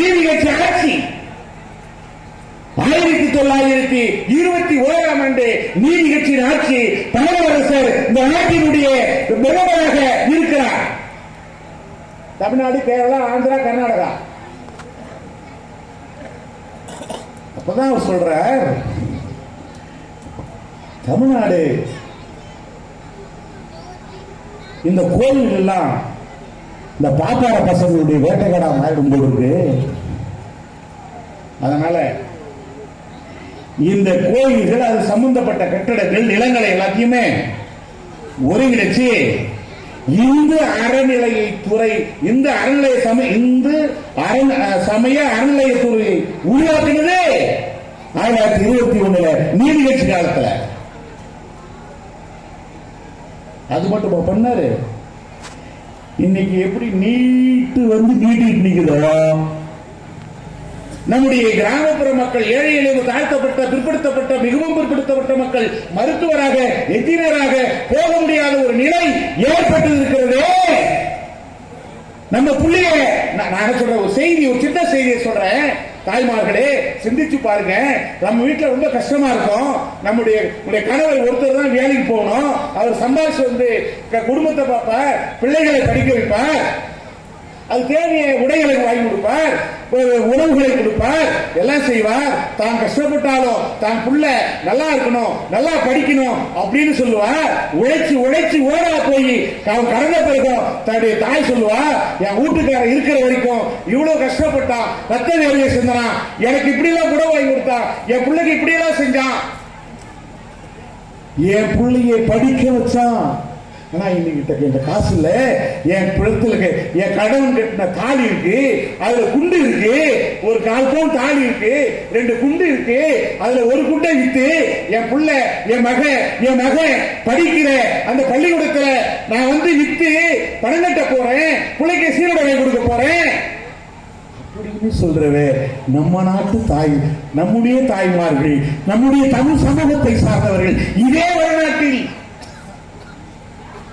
நீதி கட்சி ஆட்சி. 1921ஆம் ஆண்டு நீதி கட்சியின் ஆட்சி. தமிழரசர் இந்த நாட்டினுடைய பிரதமராக இருக்கிறார். தமிழ்நாடு, கேரளா, ஆந்திரா, கர்நாடகா. அப்பதான் அவர் சொல்றார், தமிழ்நாடு இந்த கோவில் எல்லாம் இந்த பாப்பார பசங்களுடைய வேட்டைக்காடா மாறிடும் போது இருக்கு. அதனால இந்த கோயில்கள், அது சம்பந்தப்பட்ட கட்டடங்கள், நிலங்களை எல்லாத்தையுமே ஒருங்கிணைச்சு இந்து அறநிலையத்துறை, இந்த சமய அறநிலையத்துறை உருவாக்கினது 1921 நீதி கட்சி காலத்துல. அது மட்டும் பண்ணாரு. இன்னைக்கு எப்படி நீட்டு நீட்டிட்டு நிக்குதோ, நம்முடைய கிராமப்புற மக்கள், ஏழை எளிய தாழ்த்தப்பட்ட, பிற்படுத்தப்பட்ட, மிகவும் பிற்படுத்தப்பட்ட மக்கள் மருத்துவராக, என்ஜினியராக போக முடியாத ஒரு நிலை ஏற்பட்டு இருக்கிறதே. நம்ம புள்ளிய நான் சொல்ற ஒரு செய்தி, ஒரு சின்ன செய்தியை சொல்றேன். தாய்மார்களே, சிந்திச்சு பாருங்க. நம்ம வீட்டுல ரொம்ப கஷ்டமா இருக்கும். நம்முடைய கணவர் ஒருத்தர் தான் வேலைக்கு போகணும். அவர் சம்பாதிச்சு குடும்பத்தை பார்ப்பார், பிள்ளைகளை படிக்க வைப்பார், அது தேவைய உடைகளை வாங்கி கொடுப்பார், உணவுகளை கொடுப்பார், எல்லாம் செய்வார். தான் கஷ்டப்பட்டாலும் தான் புள்ள நல்லா இருக்கணும், நல்லா படிக்கணும் அப்படின்னு சொல்லுவார். உழைச்சி உழைச்சி ஓடா போய் அவன் கடந்த பிறகும் தன்னுடைய தாய் சொல்லுவார், என் வீட்டுக்காரர் இருக்கிற வரைக்கும் இவ்வளவு கஷ்டப்பட்டா, ரத்த வேலையை செஞ்சான், எனக்கு இப்படி எல்லாம் கூட வாங்கி கொடுத்தா, என் பிள்ளைக்கு இப்படி எல்லாம் செஞ்சான், என் பிள்ளையை படிக்க வச்சான். ஆனா இன்னைக்கு இந்த காசு இல்ல, என் பிள்ளைகளுக்கு என் கடன் கட்டின தாலி இருக்கு, அதுல குண்டு இருக்கு, ஒரு 1/4 பவுன் தாலி இருக்கு, 2 குண்டு இருக்கு, அதுல ஒரு குண்டை வித்து என் புள்ள, என் மகன் படிக்கிற அந்த பள்ளிக்கூடத்துல நான் வித்து பணம் கட்ட போறேன், பிள்ளைக்கு சீருடை கொடுக்க போறேன் அப்படின்னு சொல்றவே நம்ம நாட்டு தாய், நம்முடைய தாய்மார்கள், நம்முடைய தமிழ் சமூகத்தை சார்ந்தவர்கள் இதே வரலாற்றில்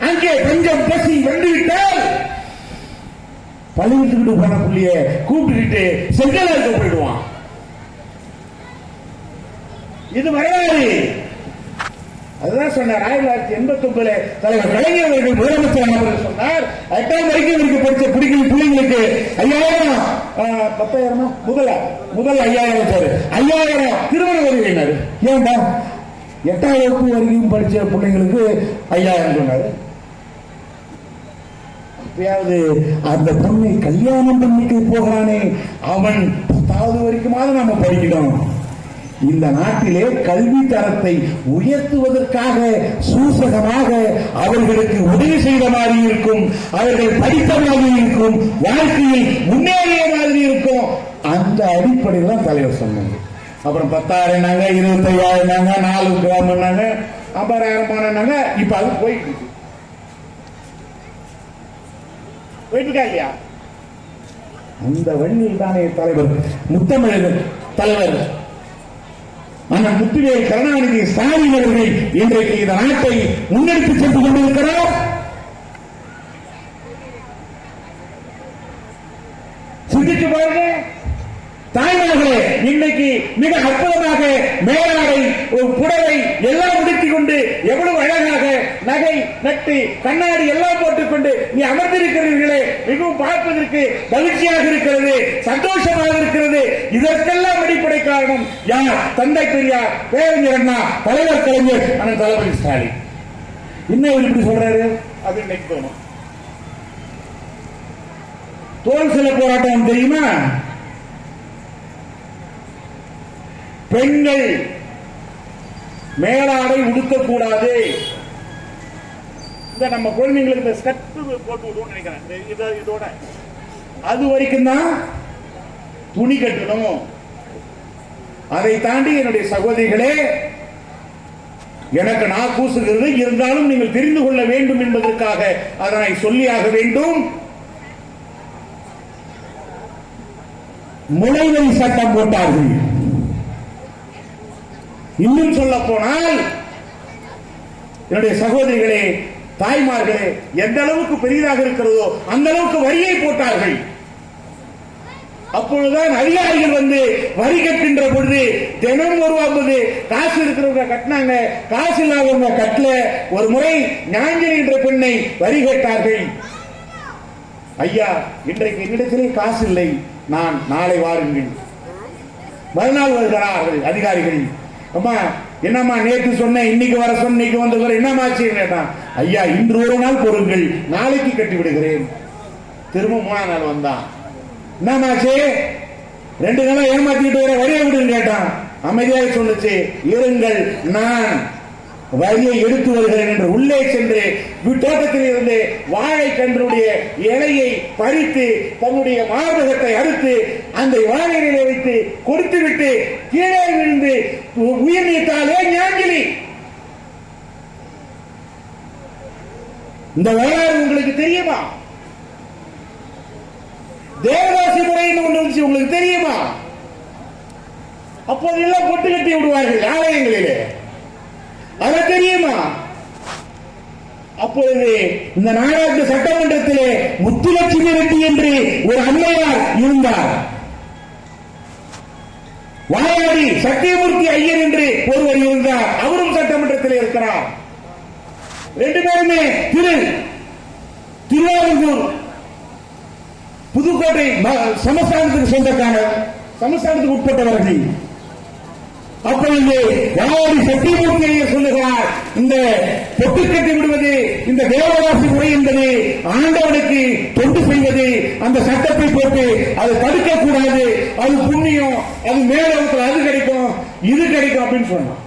அங்கே பஞ்சம் பசி வந்துவிட்டால் பள்ளிக்கூடத்துக்கு போன புள்ளிய கூப்பிட்டு செங்கலா இருக்க போயிடுவான். இது வரலாறு. அதுதான் சொன்னார் 1989 தலைவர் கலைஞர் அவர்கள் முதலமைச்சர் அவர்கள் சொன்னார், 8ஆம் வரைக்கும் இவருக்கு படிச்ச பிடிக்கும் பிள்ளைங்களுக்கு 5000, 10,000 முதல் 5000 திருமண உதவியினர். ஏன்டா 8ஆம் வகுப்பு வரைக்கும் படிச்ச பிள்ளைங்களுக்கு 5000 சொன்னாரு. அந்த பொண்ணை கல்யாணம் பண்ணிக்கு போகிறானே அவன் 10வது வரைக்குமாவது நாம படிக்கணும். இந்த நாட்டிலே கல்வி தரத்தை உயர்த்துவதற்காக சூசகமாக அவர்களுக்கு உதவி செய்த மாதிரி இருக்கும், அவர்கள் படித்த மாதிரி இருக்கும், வாழ்க்கையில் முன்னேறிய மாதிரி இருக்கும். அந்த அடிப்படையில் தான் தலைவர் சொன்னாங்க. அப்புறம் 10,000 25,000 4 கிராம் 50,000 இப்ப அது போயிட்டு இல்லையா? அந்த வழியில் தானே தலைவர் முத்தமிழர் தலைவர் அண்ணன் முத்துவேல் கருணாநிதி ஸ்டாலின் அவர்கள் இன்றைக்கு இந்த நாட்டை முன்னெடுத்து சென்று கொண்டிருக்கிறார். சிந்திச்சு பாருங்க தாய்மார்களே, இன்னைக்கு மிக அற்புதமாக மேலாடை, புடவை எல்லாம் முடித்துக் கொண்டு எவ்வளவு அழகாக நகை நட்டு கண்ணாடி எல்லாம் போட்டுக்கொண்டு நீ அமர்ந்திருக்கிறீர்களே, மிகவும் பார்ப்பதற்கு மகிழ்ச்சியாக இருக்கிறது, சந்தோஷமாக இருக்கிறது. இதற்கெல்லாம் அடிப்படை காரணம் யார்? தந்தை பெரியார், பேரறிஞர் அண்ணா, தலைவர் கலைஞர் அண்ணன் தளபதி ஸ்டாலின். இன்னும் இப்படி சொல்றாரு, அது இன்னைக்கு தோணும். தோல் சில போராட்டம் தெரியுமா? பெண்கள் மேலாடை உடுத்தக்கூடாது. இந்த நம்ம குழந்தைங்களுக்கு இந்த ஸ்கர்ட் போட்டு விடுவோம்னு நினைக்கிறேன். இதோட அது வரைக்கும் தான் துணி கட்டணும். அதை தாண்டி என்னுடைய சகோதரிகளே, எனக்கு நான் கூசுகிறது இருந்தாலும் நீங்கள் தெரிந்து கொள்ள வேண்டும் என்பதற்காக அதனை சொல்லியாக வேண்டும். முளைவரி சட்டம் போட்டார்கள். இன்னும் சொல்ல போனால் என்னுடைய சகோதரிகளே, தாய்மார்களே, எந்த அளவுக்கு பெரியதாக இருக்கிறதோ அந்த அளவுக்கு வரியை போட்டார்கள். அப்பொழுதுதான் அதிகாரிகள் வந்து வரி கட்டுகின்ற பொழுது தினம் ரூபாய் காசு இருக்கிறவங்க கட்டினாங்க, காசு இல்லாதவங்க கட்டல. ஒரு முறை ஞாயிறு என்ற பெண்ணை வரி கேட்டார்கள். ஐயா, இன்றைக்கு என்னிடத்திலே காசு இல்லை, நான் நாளை வாருங்கள். மறுநாள் வருகிறார்கள் அதிகாரிகள். அம்மா என்னம்மா நேற்று சொன்ன, இன்னைக்கு வர சொன்ன, இன்னைக்கு வந்து என்னமாச்சு கேட்டான். ஐயா, இன்று ஒரு நாள் பொருங்கள், நாளைக்கு கட்டி விடுகிறேன். திரும்ப 3ஆம் நாள் வந்தான். என்னமாச்சு? 2 நாளா ஏமாத்திட்டு வர, வரியை விடுன்னு கேட்டான். அமைதியாக சொல்லுச்சு, இருங்கள், நான் வரியை எடுத்து வருகிறேன் என்று உள்ளே சென்று தோட்டத்தில் இருந்து வாழை கன்றுடைய இலையை பறித்து தன்னுடைய மார்பகத்தை அறுத்து அந்த வாழை இலையை வைத்து கொடுத்து விட்டு கீழே விழுந்து உயிர் நீத்தாலே ஞாங்கிலி. இந்த வரலாறு உங்களுக்கு தெரியுமா? தேவதாசி முறைன்னு ஒன்று உங்களுக்கு தெரியுமா? அப்போதெல்லாம் பொட்டு கட்டி விடுவார்கள் ஆலயங்களிலே, அது தெரியுமா? அப்பொழுது இந்த நாடாளுமன்ற சட்டமன்றத்திலே முத்துலட்சுமி ரெட்டி என்று ஒரு அம்மையார் இருந்தார். வாயாடி சத்தியமூர்த்தி ஐயர் என்று ஒருவர் இருந்தார், அவரும் சட்டமன்றத்தில் இருக்கிறார். 2 பேருமே திருவாரூர் புதுக்கோட்டை சமஸ்தானத்துக்கு சொந்தக்கான சமஸ்தானத்துக்கு உட்பட்டவர்கள். அப்பொழுது வாயாடி சத்தியமூர்த்தி ஐயர் சொல்லுகிறார், இந்த பொட்டு கட்டி விடுவது, இந்த தேவதாசி முறை என்பது ஆண்டவனுக்கு தொண்டு செய்வது, அந்த சட்டத்தை போட்டு அது தடுக்க கூடாது, அது புண்ணியம், அது மேலோகத்தில் அது கிடைக்கும், இது கிடைக்கும் அப்படின்னு சொன்னான்.